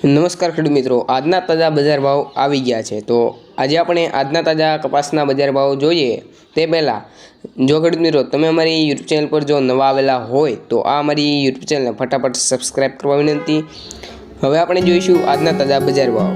નમસ્કાર ખેડૂત મિત્રો, આજના તાજા બજાર ભાવ આવી ગયા છે। તો આજે આપણે આજના તાજા કપાસના બજાર ભાવ જોઈએ તે પહેલાં જો ખેડૂત મિત્રો તમે અમારી યુટ્યુબ ચેનલ પર જો નવા આવેલા હોય તો આ અમારી યુટ્યુબ ચેનલને ફટાફટ સબસ્ક્રાઈબ કરવા વિનંતી। હવે આપણે જોઈશું આજના તાજા બજાર ભાવ।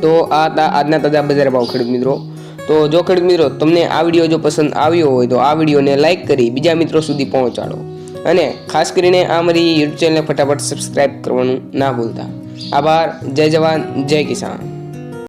तो આજના તાજા બજાર ભાવ ખેડૂત મિત્રો। તો જો ખેડૂત મિત્રો તમને આ વિડીયો જો પસંદ આવ્યો હોય તો આ વિડીયોને લાઈક કરી બીજા મિત્રો સુધી પહોંચાડો અને ખાસ કરીને આ મારી યુટ્યુબ ચેનલને ફટાફટ સબસ્ક્રાઇબ કરવાનું ના ભૂલતા। આભાર। જય જવાન જય કિસાન।